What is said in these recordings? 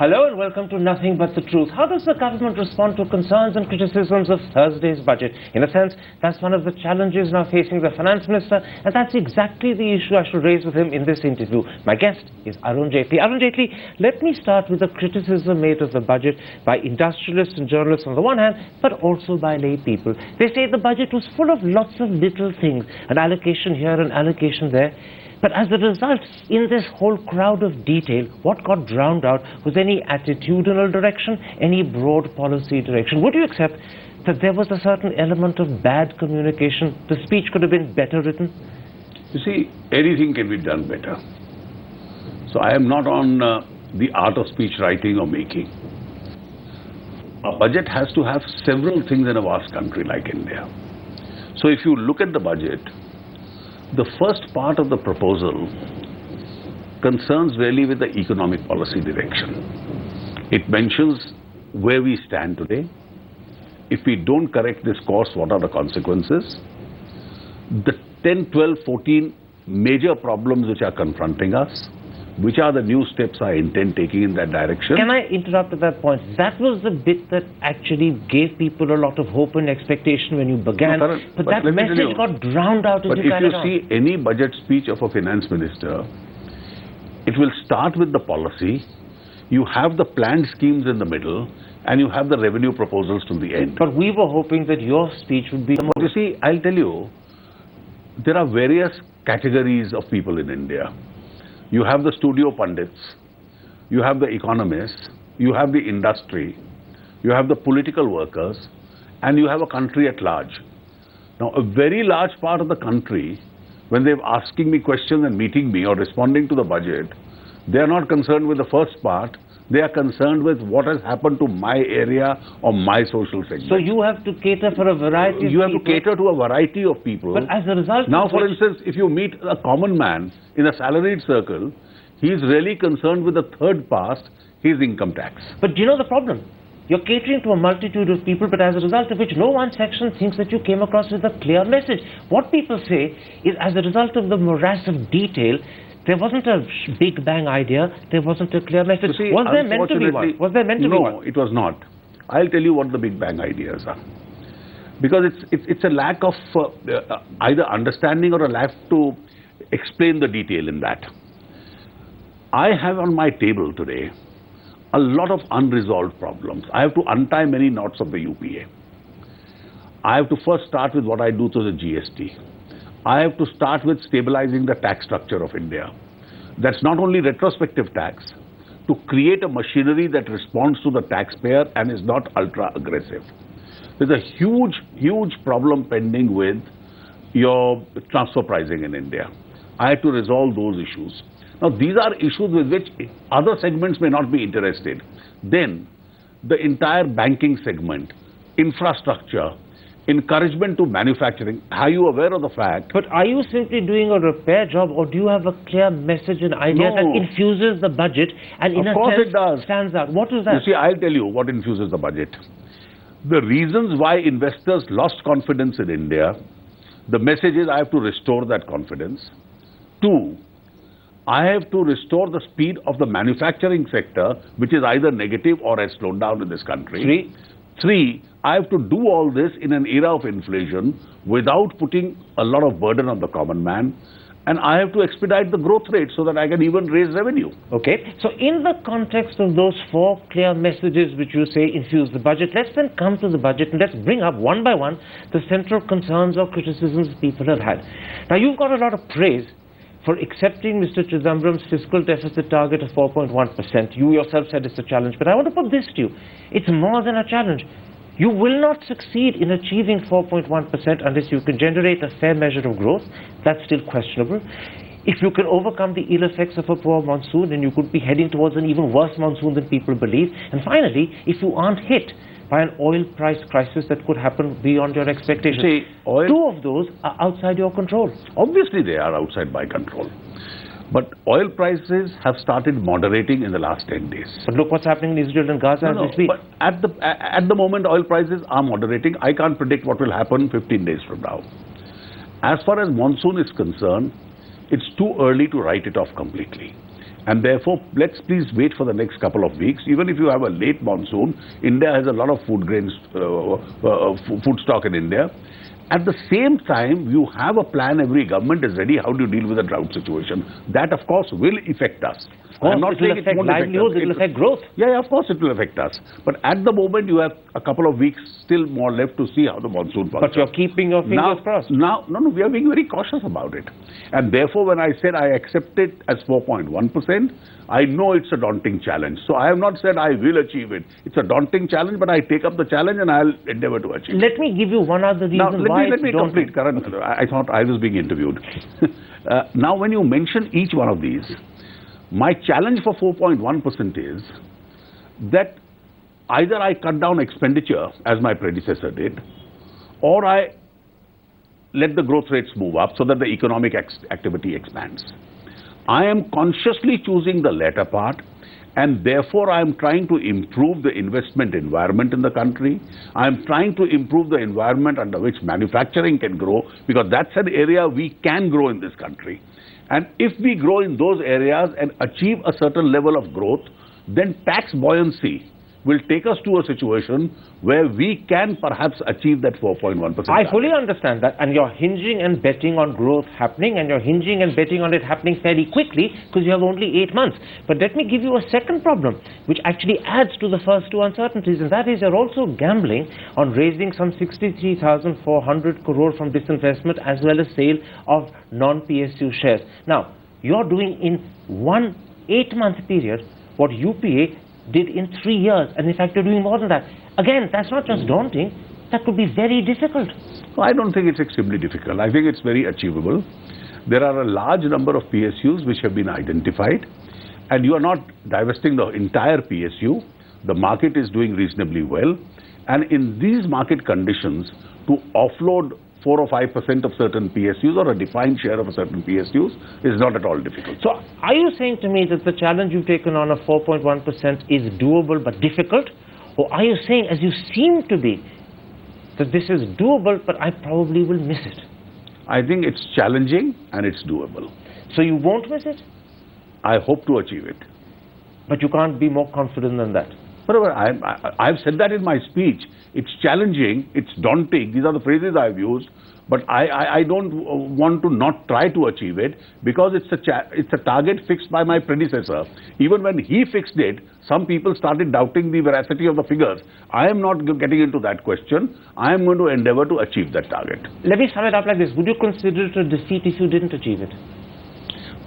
Hello and welcome to Nothing But the Truth. How does the government respond to concerns and criticisms of Thursday's budget? In a sense, that's one of the challenges now facing the Finance Minister, and that's exactly the issue I shall raise with him in this interview. My guest is Arun Jaitley. Arun Jaitley, let me start with the criticism made of the budget by industrialists and journalists on the one hand, but also by lay people. They say the budget was full of lots of little things, an allocation here, an allocation there. But as a result, in this whole crowd of detail, what got drowned out was any attitudinal direction, any broad policy direction. Would you accept that there was a certain element of bad communication? The speech could have been better written? You see, anything can be done better. So I am not on the art of speech writing or making. A budget has to have several things in a vast country like India. So if you look at the budget, the first part of the proposal concerns really with the economic policy direction. It mentions where we stand today. If we don't correct this course, what are the consequences? The 10, 12, 14 major problems which are confronting us, which are the new steps I intend taking in that direction. Can I interrupt at that point? That was the bit that actually gave people a lot of hope and expectation when you began. No, but that message got drowned out as you carried on. But if you see any budget speech of a finance minister, it will start with the policy, you have the planned schemes in the middle, and you have the revenue proposals to the end. But we were hoping that your speech would be... You see, I'll tell you, there are various categories of people in India. You have the studio pundits, you have the economists, you have the industry, you have the political workers, and you have a country at large. Now, a very large part of the country, when they're asking me questions and meeting me or responding to the budget, they are not concerned with the first part. They are concerned with what has happened to my area or my social segment. So you have to cater for a variety of people. You have to cater to a variety of people. But as a result... Now, for instance, if you meet a common man in a salaried circle, he is really concerned with the third part, his income tax. But do you know the problem? You're catering to a multitude of people, but as a result of which no one section thinks that you came across with a clear message. What people say is, as a result of the morass of detail, there wasn't a big bang idea, there wasn't a clear message. See, was there meant to be one? Was there meant to be one? No, it was not. I'll tell you what the big bang ideas are. Because it's a lack of either understanding or a lack to explain the detail in that. I have on my table today a lot of unresolved problems. I have to untie many knots of the UPA. I have to first start with what I do to the GST. I have to start with stabilizing the tax structure of India. That's not only retrospective tax, to create a machinery that responds to the taxpayer and is not ultra-aggressive. There's a huge, huge problem pending with your transfer pricing in India. I have to resolve those issues. Now, these are issues with which other segments may not be interested. Then, the entire banking segment, infrastructure, encouragement to manufacturing. Are you aware of the fact? But are you simply doing a repair job, or do you have a clear message and idea that infuses the budget and in a sense stands out? What is that? You see, I'll tell you what infuses the budget. The reasons why investors lost confidence in India, the message is I have to restore that confidence. 2, I have to restore the speed of the manufacturing sector, which is either negative or has slowed down in this country. 3, I have to do all this in an era of inflation without putting a lot of burden on the common man. And I have to expedite the growth rate so that I can even raise revenue. Okay. So in the context of those 4 clear messages which you say infuse the budget, let's then come to the budget and let's bring up one by one the central concerns or criticisms people have had. Now, you've got a lot of praise for accepting Mr. Chidambaram's fiscal deficit target of 4.1%. You yourself said it's a challenge, but I want to put this to you. It's more than a challenge. You will not succeed in achieving 4.1% unless you can generate a fair measure of growth. That's still questionable. If you can overcome the ill effects of a poor monsoon, then you could be heading towards an even worse monsoon than people believe. And finally, if you aren't hit by an oil price crisis that could happen beyond your expectations. See, 2 of those are outside your control. Obviously, they are outside my control. But oil prices have started moderating in the last 10 days. But look what's happening in Israel and Gaza as we speak. But at the moment, oil prices are moderating. I can't predict what will happen 15 days from now. As far as monsoon is concerned, it's too early to write it off completely. And therefore, let's please wait for the next couple of weeks. Even if you have a late monsoon, India has a lot of food grains, food stock in India. At the same time, you have a plan, every government is ready, how do you deal with the drought situation. That, of course, will affect us. I'm not saying it will affect livelihoods, it will affect growth. Yeah, of course it will affect us. But at the moment, you have a couple of weeks still more left to see how the monsoon functions. But you're keeping your fingers crossed. No, we are being very cautious about it. And therefore, when I said I accept it as 4.1%, I know it's a daunting challenge. So I have not said I will achieve it. It's a daunting challenge, but I take up the challenge and I'll endeavor to achieve it. Let me give you one other reason why let me complete, Karan. I thought I was being interviewed. Now, when you mention each one of these, my challenge for 4.1% is that either I cut down expenditure, as my predecessor did, or I let the growth rates move up so that the economic activity expands. I am consciously choosing the latter part, and therefore I am trying to improve the investment environment in the country. I am trying to improve the environment under which manufacturing can grow, because that's an area we can grow in this country. And if we grow in those areas and achieve a certain level of growth, then tax buoyancy will take us to a situation where we can perhaps achieve that 4.1%. I fully understand that, and you're hinging and betting on growth happening, and you're hinging and betting on it happening fairly quickly because you have only 8 months. But let me give you a second problem, which actually adds to the first two uncertainties, and that is you're also gambling on raising some 63,400 crore from disinvestment as well as sale of non-PSU shares. Now, you're doing in 1 8-month period what UPA did in 3 years, and in fact you're doing more than that. Again, that's not just daunting, that could be very difficult. No, I don't think it's extremely difficult. I think it's very achievable. There are a large number of PSUs which have been identified, and you are not divesting the entire PSU. The market is doing reasonably well, and in these market conditions, to offload 4 or 5% of certain PSUs or a defined share of a certain PSUs is not at all difficult. So are you saying to me that the challenge you've taken on of 4.1% is doable but difficult? Or are you saying, as you seem to be, that this is doable but I probably will miss it? I think it's challenging and it's doable. So you won't miss it? I hope to achieve it. But you can't be more confident than that? Whatever, I've said that in my speech. It's challenging, it's daunting. These are the phrases I've used. But I don't want to not try to achieve it, because it's a target fixed by my predecessor. Even when he fixed it, some people started doubting the veracity of the figures. I am not getting into that question. I am going to endeavor to achieve that target. Let me sum it up like this. Would you consider it a defeat if you didn't achieve it?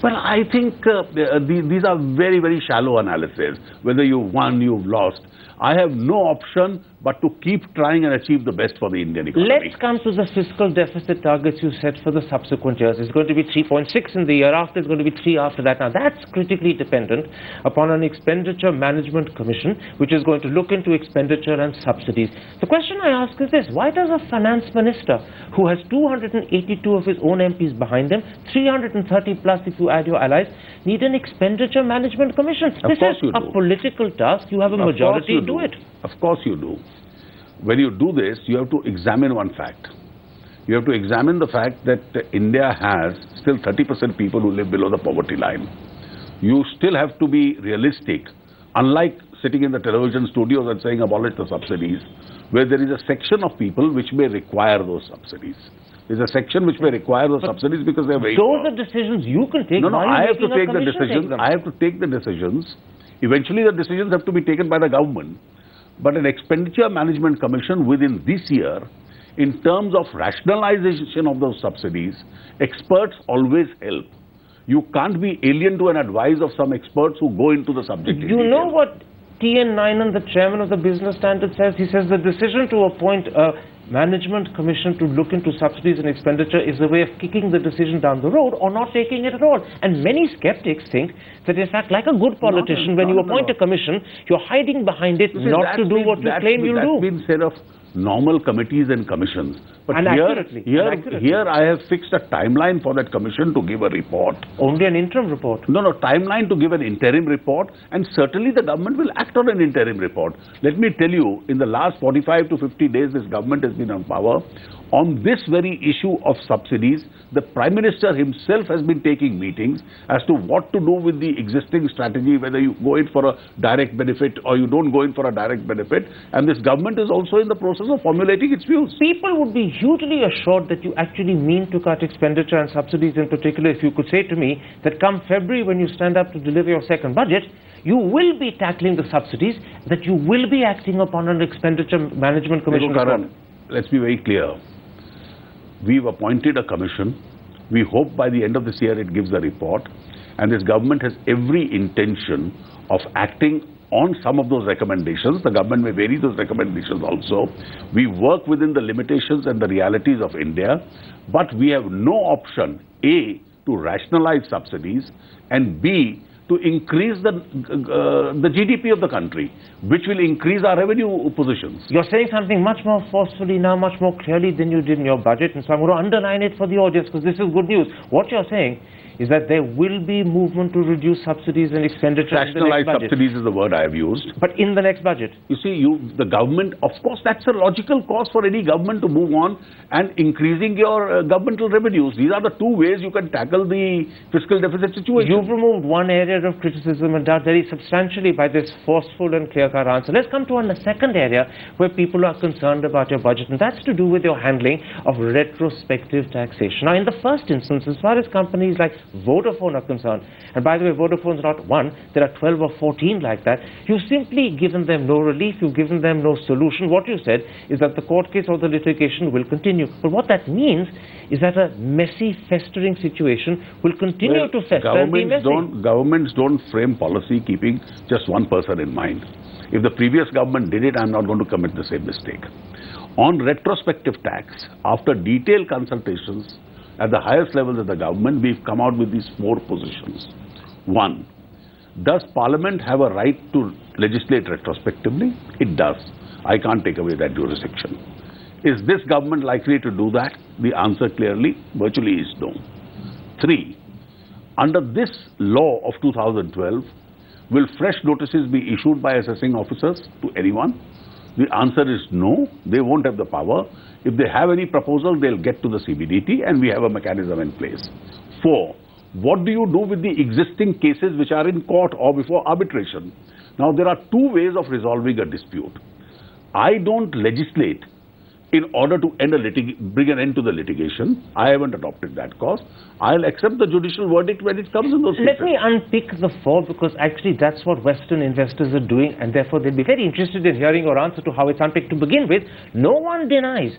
Well, I think these are very, very shallow analyses. Whether you've won, you've lost. I have no option but to keep trying and achieve the best for the Indian economy. Let's come to the fiscal deficit targets you set for the subsequent years. It's going to be 3.6 in the year after, it's going to be 3 after that. Now, that's critically dependent upon an expenditure management commission, which is going to look into expenditure and subsidies. The question I ask is this: why does a finance minister who has 282 of his own MPs behind him, 330 plus if you add your allies, need an expenditure management commission? This is a political task. You have a majority, do it. Of course you do. When you do this, you have to examine one fact. You have to examine the fact that India has still 30% people who live below the poverty line. You still have to be realistic. Unlike sitting in the television studios and saying abolish the subsidies, where there is a section of people which may require those subsidies. There's a section which may require those subsidies because they're very poor. Those are decisions you can take. No, I have to take the decisions. I have to take the decisions. Eventually, the decisions have to be taken by the government. But an expenditure management commission within this year, in terms of rationalization of those subsidies, experts always help. You can't be alien to an advice of some experts who go into the subject in detail. You know what T.N. Nayanan, the chairman of the Business Standard, says? He says the decision to appoint a management commission to look into subsidies and expenditure is a way of kicking the decision down the road or not taking it at all. And many skeptics think that, in fact, like a good politician, when you appoint a commission, you're hiding behind it not to do what you claim you'll do. That's been said of normal committees and commissions. But and here I have fixed a timeline for that commission to give a report. Only an interim report? No, timeline to give an interim report, and certainly the government will act on an interim report. Let me tell you, in the last 45 to 50 days, this government has been on power. On this very issue of subsidies, the Prime Minister himself has been taking meetings as to what to do with the existing strategy, whether you go in for a direct benefit or you don't go in for a direct benefit. And this government is also in the process of formulating its views. People would be hugely assured that you actually mean to cut expenditure and subsidies in particular if you could say to me that come February, when you stand up to deliver your second budget, you will be tackling the subsidies, that you will be acting upon an expenditure management commission. Karan, let's be very clear. We've appointed a commission. We hope by the end of this year it gives a report. And this government has every intention of acting on some of those recommendations. The government may vary those recommendations also. We work within the limitations and the realities of India. But we have no option, A, to rationalize subsidies, and B, to increase the GDP of the country, which will increase our revenue positions. You're saying something much more forcefully now, much more clearly than you did in your budget, and so I'm going to underline it for the audience because this is good news. What you're saying is that there will be movement to reduce subsidies and expenditure in the next budget. Subsidies is the word I have used. But in the next budget? You see, the government, of course, that's a logical cause for any government to move on and increasing your governmental revenues. These are the two ways you can tackle the fiscal deficit situation. You've removed one area of criticism and doubt very substantially by this forceful and clear-cut answer. Let's come to a second area where people are concerned about your budget, and that's to do with your handling of retrospective taxation. Now, in the first instance, as far as companies like Vodafone are concerned, and by the way, Vodafone's not one, there are 12 or 14 like that, you've simply given them no relief, you've given them no solution. What you said is that the court case or the litigation will continue. But what that means is that a messy, festering situation will continue to fester and be messy. Governments don't frame policy keeping just one person in mind. If the previous government did it, I'm not going to commit the same mistake. On retrospective tax, after detailed consultations at the highest levels of the government, we've come out with these 4 positions. 1, does Parliament have a right to legislate retrospectively? It does. I can't take away that jurisdiction. Is this government likely to do that? The answer clearly, virtually is no. 3, under this law of 2012, will fresh notices be issued by assessing officers to anyone? The answer is no, they won't have the power. If they have any proposal, they'll get to the CBDT and we have a mechanism in place. 4, what do you do with the existing cases which are in court or before arbitration? Now, there are 2 ways of resolving a dispute. I don't legislate in order to bring an end to the litigation. I haven't adopted that course. I'll accept the judicial verdict when it comes in those cases. Let me unpick the 4, because actually that's what Western investors are doing, and therefore they'll be very interested in hearing your answer to how it's unpicked. To begin with, no one denies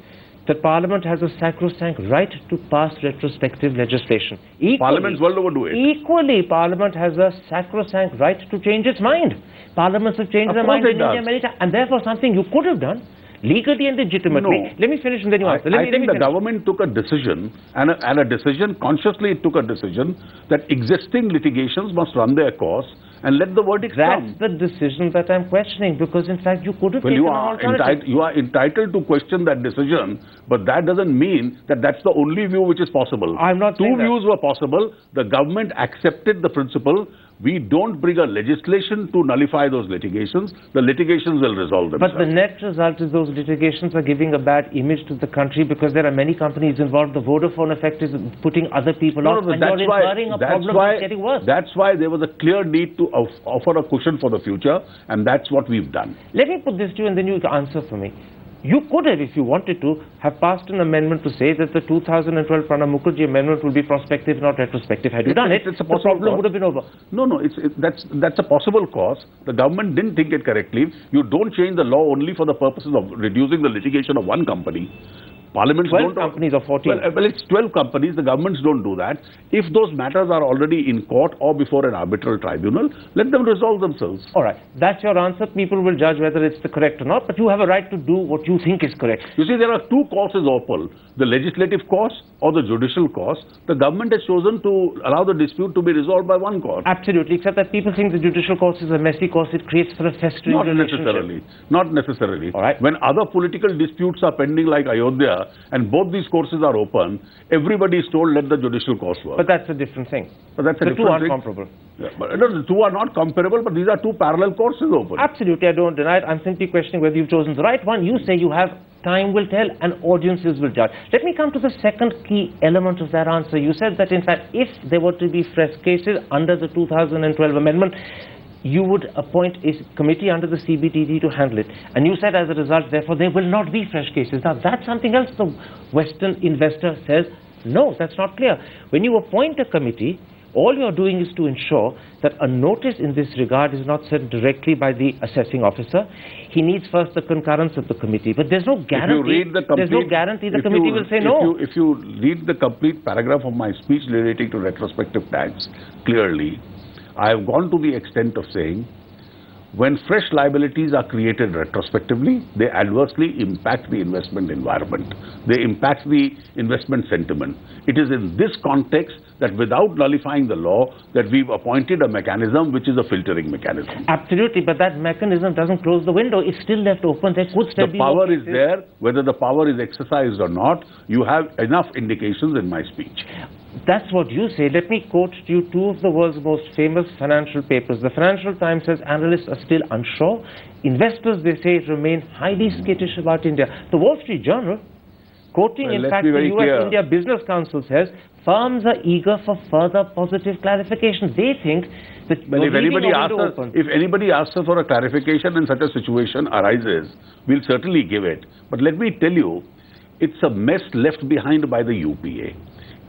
that Parliament has a sacrosanct right to pass retrospective legislation. Parliament's well overdue it. Equally, Parliament has a sacrosanct right to change its mind. Parliaments have changed their mind in India many times, and therefore something you could have done legally and legitimately. No. Let me finish and then you answer. I think the government took a decision, and a decision, consciously it took a decision, that existing litigations must run their course and let the verdict come. That's the decision that I'm questioning, because in fact you could have taken an alternative. You are entitled to question that decision, but that doesn't mean that that's the only view which is possible. I'm not saying that. 2 views were possible. The government accepted the principle. We don't bring a legislation to nullify those litigations. The litigations will resolve themselves. But the net result is those litigations are giving a bad image to the country, because there are many companies involved. The Vodafone effect is putting other people off, and you're incurring a problem that's getting worse. That's why there was a clear need to offer a cushion for the future, and that's what we've done. Let me put this to you and then you answer for me. You could have, if you wanted to, have passed an amendment to say that the 2012 Pranab Mukherjee amendment will be prospective, not retrospective. Had you done it, the problem would have been over. No, that's a possible cause. The government didn't think it correctly. You don't change the law only for the purposes of reducing the litigation of one company. Parliaments 12 companies or 14? Well, it's 12 companies. The governments don't do that. If those matters are already in court or before an arbitral tribunal, let them resolve themselves. All right. That's your answer. People will judge whether it's the correct or not, but you have a right to do what you think is correct. You see, there are 2 courses open, the legislative course or the judicial course. The government has chosen to allow the dispute to be resolved by one court. Absolutely, except that people think the judicial course is a messy course. It creates for a festering relationship. Not necessarily. All right. When other political disputes are pending like Ayodhya, and both these courses are open, everybody is told let the judicial course work. But that's a different thing. But that's a the different two thing. aren't comparable. Yeah, but the 2 are not comparable, but these are 2 parallel courses open. Absolutely, I don't deny it. I'm simply questioning whether you've chosen the right one. You say you have time will tell and audiences will judge. Let me come to the second key element of that answer. You said that, in fact, if there were to be fresh cases under the 2012 amendment, you would appoint a committee under the CBDT to handle it. And you said, as a result, therefore, there will not be fresh cases. Now, that's something else the Western investor says, no, that's not clear. When you appoint a committee, all you're doing is to ensure that a notice in this regard is not sent directly by the assessing officer. He needs first the concurrence of the committee. But there's no guarantee. There's no guarantee the committee will say no. If you read the complete paragraph of my speech relating to retrospective tax, clearly, I have gone to the extent of saying, when fresh liabilities are created retrospectively, they adversely impact the investment environment. They impact the investment sentiment. It is in this context that without nullifying the law, that we've appointed a mechanism which is a filtering mechanism. Absolutely, but that mechanism doesn't close the window. It's still left open. There could still be the power is there. Whether the power is exercised or not, you have enough indications in my speech. That's what you say. Let me quote to you two of the world's most famous financial papers. The Financial Times says analysts are still unsure. Investors, they say, remain highly skittish about India. The Wall Street Journal, quoting, in fact, the US-India Business Council, says firms are eager for further positive clarification. They think that if anybody asks us for a clarification and such a situation arises, we'll certainly give it. But let me tell you, it's a mess left behind by the UPA.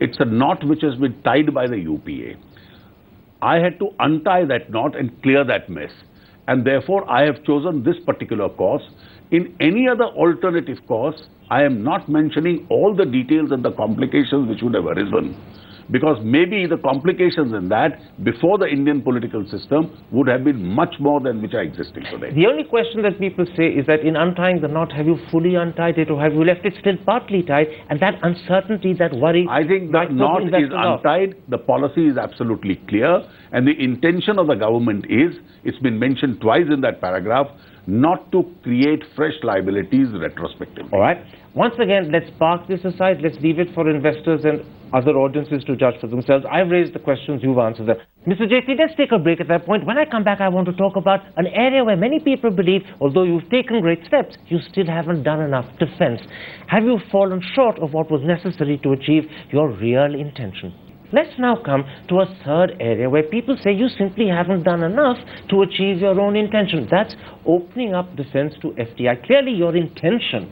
It's a knot which has been tied by the UPA. I had to untie that knot and clear that mess. And therefore, I have chosen this particular course. In any other alternative course, I am not mentioning all the details and the complications which would have arisen. Because maybe the complications in that, before the Indian political system, would have been much more than which are existing today. The only question that people say is that in untying the knot, have you fully untied it or have you left it still partly tied? And that uncertainty, that worry... I think the knot is untied, the policy is absolutely clear, and the intention of the government is, it's been mentioned twice in that paragraph, not to create fresh liabilities retrospectively. All right. Once again, let's park this aside. Let's leave it for investors and other audiences to judge for themselves. I've raised the questions, you've answered them. Mr. Jaitley, let's take a break at that point. When I come back, I want to talk about an area where many people believe, although you've taken great steps, you still haven't done enough defense. Have you fallen short of what was necessary to achieve your real intention? Let's now come to a third area where people say you simply haven't done enough to achieve your own intention. That's opening up defense to FDI. Clearly, your intention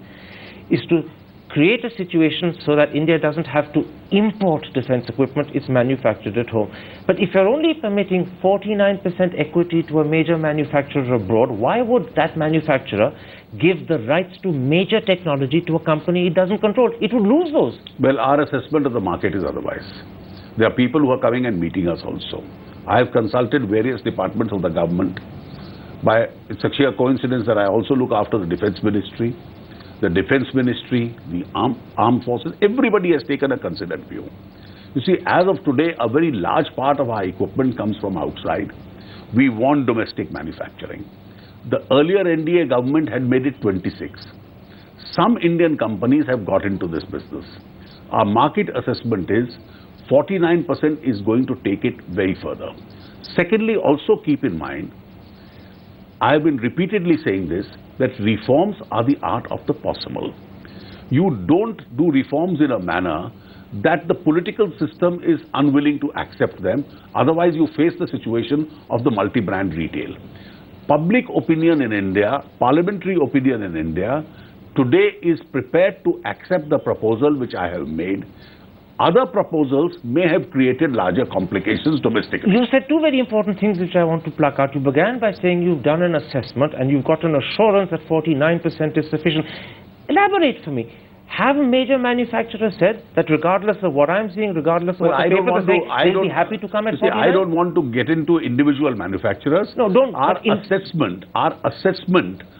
is to create a situation so that India doesn't have to import defense equipment, it's manufactured at home. But if you're only permitting 49% equity to a major manufacturer abroad, why would that manufacturer give the rights to major technology to a company it doesn't control? It would lose those. Well, our assessment of the market is otherwise. There are people who are coming and meeting us also. I have consulted various departments of the government. It's a sheer coincidence that I also look after the Defense Ministry, the Defense Ministry, the Armed Forces. Everybody has taken a considered view. You see, as of today, a very large part of our equipment comes from outside. We want domestic manufacturing. The earlier NDA government had made it 26. Some Indian companies have got into this business. Our market assessment is 49% is going to take it very further. Secondly, also keep in mind, I have been repeatedly saying this, that reforms are the art of the possible. You don't do reforms in a manner that the political system is unwilling to accept them. Otherwise, you face the situation of the multi-brand retail. Public opinion in India, parliamentary opinion in India, today is prepared to accept the proposal which I have made. Other proposals may have created larger complications domestically. You said two very important things which I want to pluck out. You began by saying you've done an assessment and you've got an assurance that 49% is sufficient. Elaborate for me. Have major manufacturers said that regardless of what I'm seeing, regardless of what the papers are saying, they'll be happy to come at 49%? I don't want to get into individual manufacturers. No, don't. Our assessment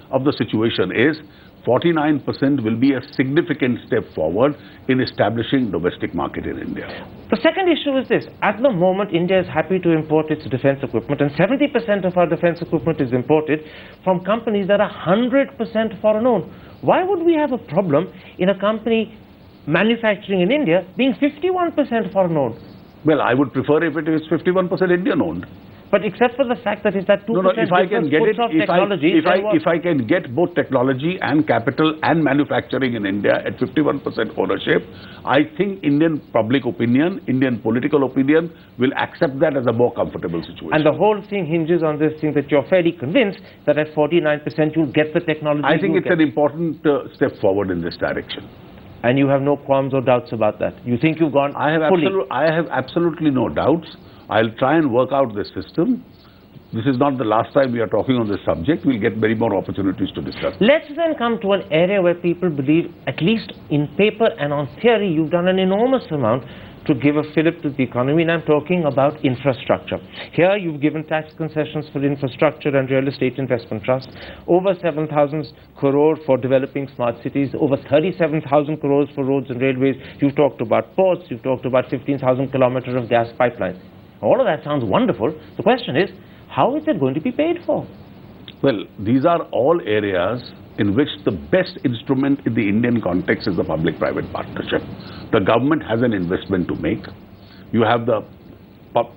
of the situation is 49% will be a significant step forward in establishing domestic market in India. The second issue is this. At the moment, India is happy to import its defense equipment, and 70% of our defense equipment is imported from companies that are 100% foreign-owned. Why would we have a problem in a company manufacturing in India being 51% foreign-owned? Well, I would prefer if it is 51% Indian-owned. But except for the fact that it's that 2% No, if I can get it, if I can get both technology and capital and manufacturing in India at 51% ownership, I think Indian public opinion, Indian political opinion will accept that as a more comfortable situation. And the whole thing hinges on this thing that you're fairly convinced that at 49% you'll get the technology. I think it's an important step forward in this direction. And you have no qualms or doubts about that? You think you've gone fully? I have absolutely no doubts. I'll try and work out this system. This is not the last time we are talking on this subject. We'll get many more opportunities to discuss. Let's then come to an area where people believe, at least in paper and on theory, you've done an enormous amount to give a fillip to the economy, and I'm talking about infrastructure. Here you've given tax concessions for infrastructure and real estate investment trusts, over 7,000 crore for developing smart cities, over 37,000 crores for roads and railways. You've talked about ports, you've talked about 15,000 kilometers of gas pipelines. All of that sounds wonderful. The question is, how is it going to be paid for? Well, these are all areas in which the best instrument in the Indian context is the public-private partnership. The government has an investment to make. You have the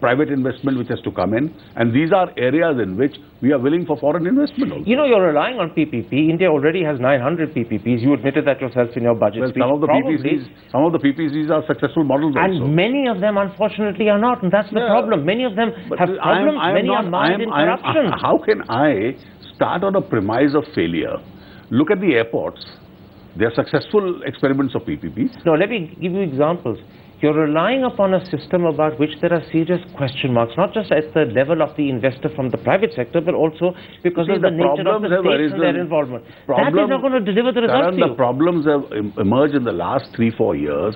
private investment which has to come in, and these are areas in which we are willing for foreign investment also. You know, you're relying on PPP. India already has 900 PPPs. You admitted that yourself in your budget speech. Some of the PPPs are successful models and also. Many of them, unfortunately, are not, and that's the problem. Many of them have problems. Many are mired in corruption. How can I start on a premise of failure? Look at the airports. They are successful experiments of PPPs. No, let me give you examples. You're relying upon a system about which there are serious question marks, not just at the level of the investor from the private sector, but also because of the nature of the states and their involvement. That is not going to deliver the results to you. The problems have emerged in the last 3-4 years,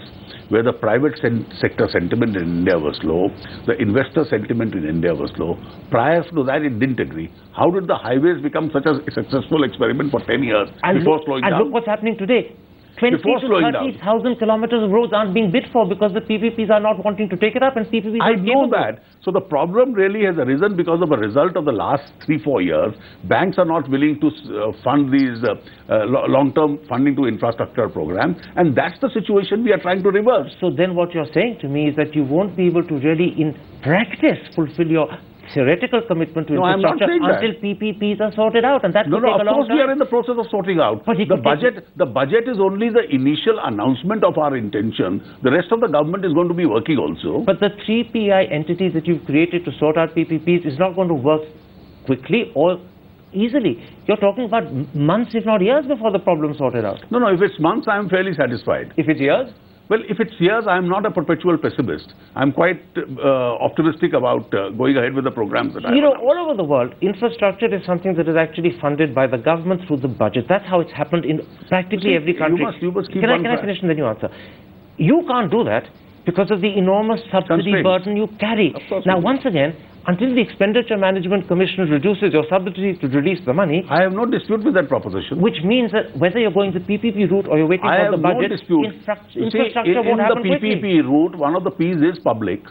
where the private sector sentiment in India was low, the investor sentiment in India was low. Prior to that, it didn't agree. How did the highways become such a successful experiment for 10 years before slowing down? And look what's happening today. 20,000 to 30,000 kilometers of roads aren't being bid for because the PPPs are not wanting to take it up, and PPPs are capable. I know that. So the problem really has arisen because of a result of the last 3-4 years. Banks are not willing to fund these long-term funding to infrastructure programs, and that's the situation we are trying to reverse. So then what you're saying to me is that you won't be able to really, in practice, fulfill your theoretical commitment to infrastructure until PPPs are sorted out, and that will take a long time. Of course we are in the process of sorting out. But the budget is only the initial announcement of our intention. The rest of the government is going to be working also. But the 3 PI entities that you've created to sort out PPPs is not going to work quickly or easily. You're talking about months, if not years, before the problem is sorted out. No, if it's months, I'm fairly satisfied. If it's years? Well, if it's years, I'm not a perpetual pessimist. I'm quite optimistic about going ahead with the programs that I have. You know, all over the world, infrastructure is something that is actually funded by the government through the budget. That's how it's happened in practically every country. You must keep Can I finish and then you answer? You can't do that because of the enormous subsidy burden you carry. Now, once again, until the Expenditure Management Commission reduces your subsidy to release the money... I have no dispute with that proposition. Which means that whether you're going the PPP route or you're waiting for the budget... Infrastructure won't happen quickly. In the PPP route, one of the P's is public.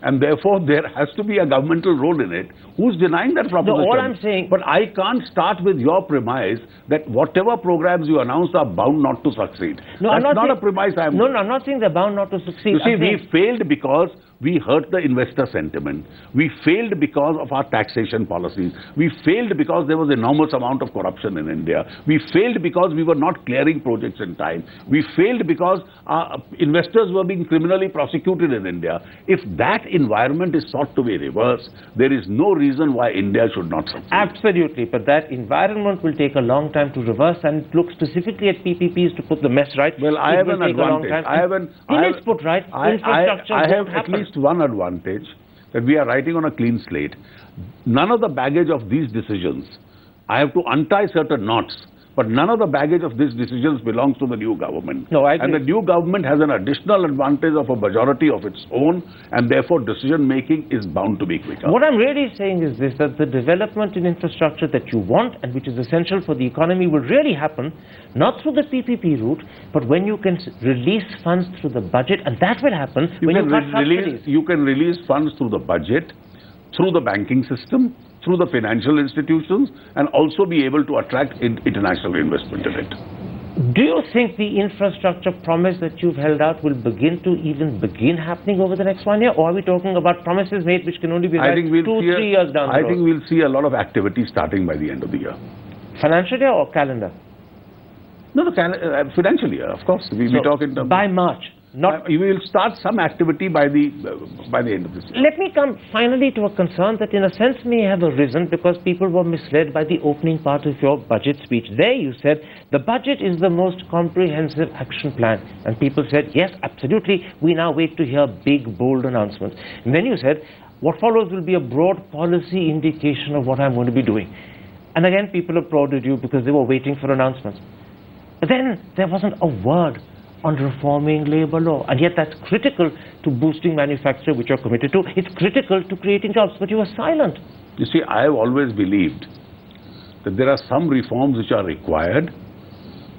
And therefore, there has to be a governmental role in it. Who's denying that proposition? No, all I'm saying... But I can't start with your premise that whatever programs you announce are bound not to succeed. No, That's not a premise I'm... No, I'm not saying they're bound not to succeed. You see, we failed because we hurt the investor sentiment. We failed because of our taxation policies. We failed because there was enormous amount of corruption in India. We failed because we were not clearing projects in time. We failed because our investors were being criminally prosecuted in India. If that environment is sought to be reversed, there is no reason why India should not succeed. Absolutely, but that environment will take a long time to reverse, and look specifically at PPPs to put the mess right. Well, I have an advantage. It's put right. Infrastructure I have at least one advantage, that we are writing on a clean slate. None of the baggage of these decisions, I have to untie certain knots, but none of the baggage of these decisions belongs to the new government. No, I agree. And the new government has an additional advantage of a majority of its own, and therefore decision-making is bound to be quicker. What I'm really saying is this, that the development in infrastructure that you want and which is essential for the economy will really happen, not through the PPP route, but when you can release funds through the budget, and that will happen when you cut subsidies. You can release funds through the budget, through the banking system, through the financial institutions, and also be able to attract international investment in it. Do you think the infrastructure promise that you've held out will begin happening over the next 1 year? Or are we talking about promises made which can only be realized 2-3 years down the road? I think we'll see a lot of activity starting by the end of the year. Financial year or calendar? No, financial year, of course. We talk in terms by March. We will start some activity by the end of this year. Let me come finally to a concern that in a sense may have arisen because people were misled by the opening part of your budget speech. There you said the budget is the most comprehensive action plan, and people said yes, absolutely, we now wait to hear big bold announcements. And then you said what follows will be a broad policy indication of what I'm going to be doing. And again people applauded you because they were waiting for announcements. But then there wasn't a word on reforming labor law, and yet that's critical to boosting manufacturing, which you're committed to. It's critical to creating jobs, but you were silent. You see, I have always believed that there are some reforms which are required,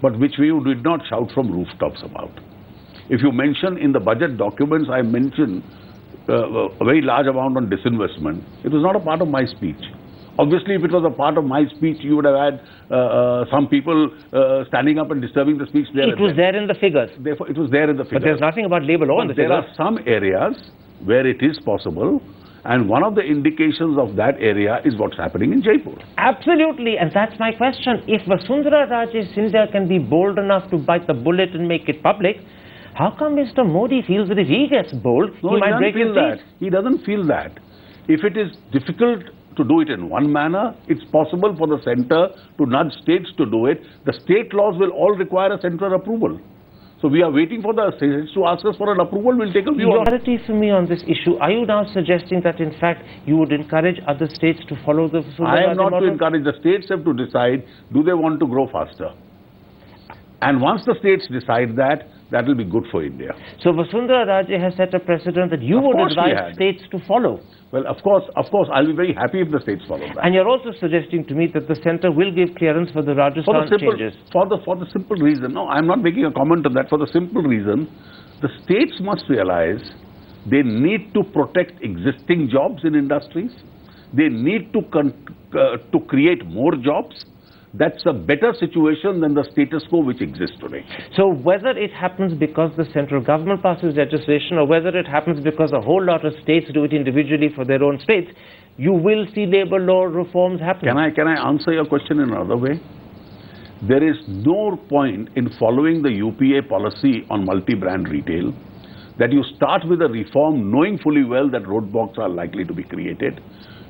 but which we did not shout from rooftops about. If you mention in the budget documents, I mentioned a very large amount on disinvestment. It was not a part of my speech. Obviously, if it was a part of my speech, you would have had some people standing up and disturbing the speech there. It was there in the figures. Therefore, it was there in the figures. But there's nothing about labor law in the figures. There are some areas where it is possible, and one of the indications of that area is what's happening in Jaipur. Absolutely, and that's my question. If Vasundhara Raje Scindia can be bold enough to bite the bullet and make it public, how come Mr. Modi feels that if he gets bold, he might break his teeth? He doesn't feel that. If it is difficult to do it in one manner, it's possible for the centre to nudge states to do it. The state laws will all require a central approval. So we are waiting for the states to ask us for an approval. We'll take a view on it. Clarity for me on this issue. Are you now suggesting that in fact you would encourage other states to follow the I am not to encourage. The states have to decide, do they want to grow faster? And once the states decide that, that will be good for India. So Vasundhara Raje has set a precedent that you would advise states to follow. Well, of course, I'll be very happy if the states follow that. And you're also suggesting to me that the centre will give clearance for the Rajasthan changes. For the simple reason, no, I'm not making a comment on that. For the simple reason, the states must realize they need to protect existing jobs in industries. They need to create more jobs. That's a better situation than the status quo which exists today. So whether it happens because the central government passes legislation or whether it happens because a whole lot of states do it individually for their own states, you will see labour law reforms happen. Can I answer your question in another way? There is no point in following the UPA policy on multi-brand retail that you start with a reform knowing fully well that roadblocks are likely to be created.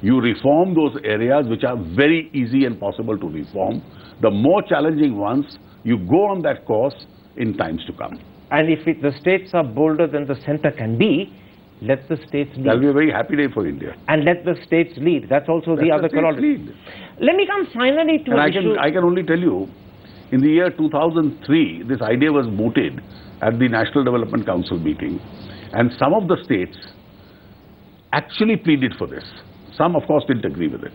You reform those areas which are very easy and possible to reform. The more challenging ones, you go on that course in times to come. And if the states are bolder than the centre can be, let the states lead. That will be a very happy day for India. And let the states lead. That's also the other corollary. Let me come finally to an issue. I can only tell you, in the year 2003, this idea was mooted at the National Development Council meeting. And some of the states actually pleaded for this. Some, of course, didn't agree with it.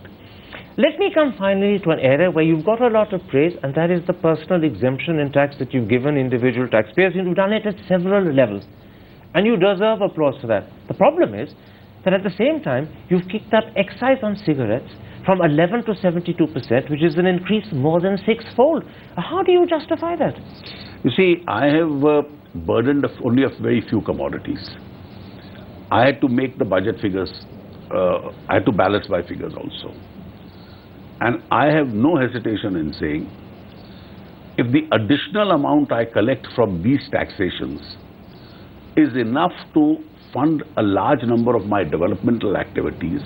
Let me come finally to an area where you've got a lot of praise, and that is the personal exemption in tax that you've given individual taxpayers. You've done it at several levels, and you deserve applause for that. The problem is that at the same time, you've kicked up excise on cigarettes from 11 to 72%, which is an increase more than sixfold. How do you justify that? You see, I have burdened only a very few commodities. I had to make the budget figures. I had to balance my figures also. And I have no hesitation in saying, if the additional amount I collect from these taxations is enough to fund a large number of my developmental activities,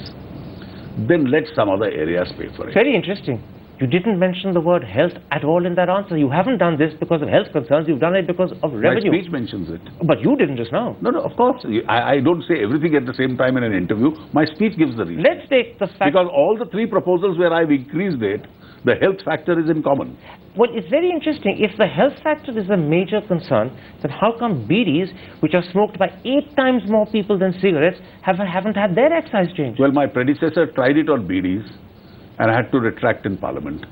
then let some other areas pay for it. Very interesting. You didn't mention the word health at all in that answer. You haven't done this because of health concerns. You've done it because of revenue. My speech mentions it. But you didn't just now. No, of course. I don't say everything at the same time in an interview. My speech gives the reason. Let's take the fact... Because all the three proposals where I've increased it, the health factor is in common. Well, it's very interesting. If the health factor is a major concern, then how come bidis, which are smoked by 8 times more people than cigarettes, haven't had their excise changed? Well, my predecessor tried it on bidis, and I had to retract in Parliament.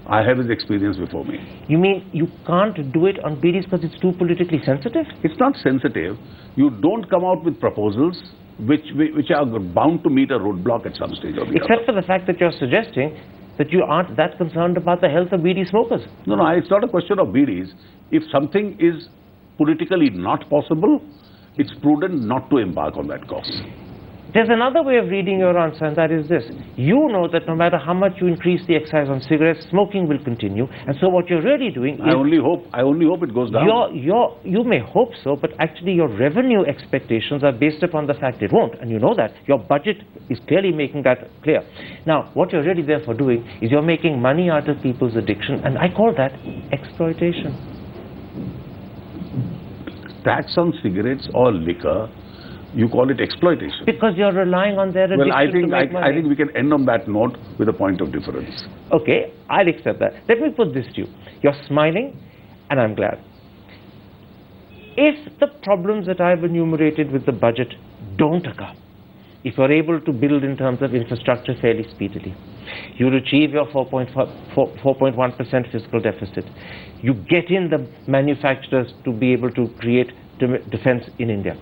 I have his experience before me. You mean you can't do it on bidis because it's too politically sensitive? It's not sensitive. You don't come out with proposals which are bound to meet a roadblock at some stage or the Except for the fact that you're suggesting that you aren't that concerned about the health of beedi smokers. No, no, it's not a question of BDs. If something is politically not possible, it's prudent not to embark on that course. There's another way of reading your answer, and that is this. You know that no matter how much you increase the excise on cigarettes, smoking will continue. And so what you're really doing is... I only hope it goes down. You may hope so, but actually your revenue expectations are based upon the fact it won't. And you know that. Your budget is clearly making that clear. Now, what you're really therefore doing is you're making money out of people's addiction, and I call that exploitation. Tax on cigarettes or liquor, you call it exploitation. Because you're relying on their addiction to make money. I think we can end on that note with a point of difference. Okay, I'll accept that. Let me put this to you. You're smiling, and I'm glad. If the problems that I've enumerated with the budget don't occur, if you're able to build in terms of infrastructure fairly speedily, you'll achieve your 4.1% fiscal deficit. You get in the manufacturers to be able to create defense in India.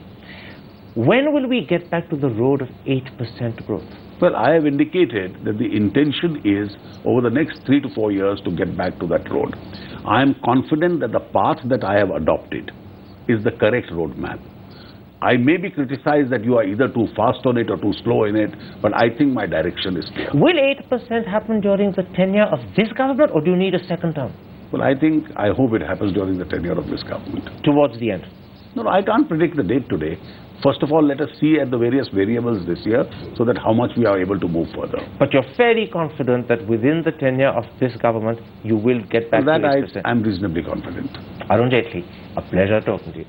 When will we get back to the road of 8% growth? Well, I have indicated that the intention is over the next 3 to 4 years to get back to that road. I am confident that the path that I have adopted is the correct roadmap. I may be criticized that you are either too fast on it or too slow in it, but I think my direction is clear. Will 8% happen during the tenure of this government, or do you need a second term? Well, I hope it happens during the tenure of this government. Towards the end? No, I can't predict the date today. First of all, let us see at the various variables this year so that how much we are able to move further. But you're fairly confident that within the tenure of this government, you will get back to 8%? I'm reasonably confident. Arun Jaitley, a pleasure talking to you.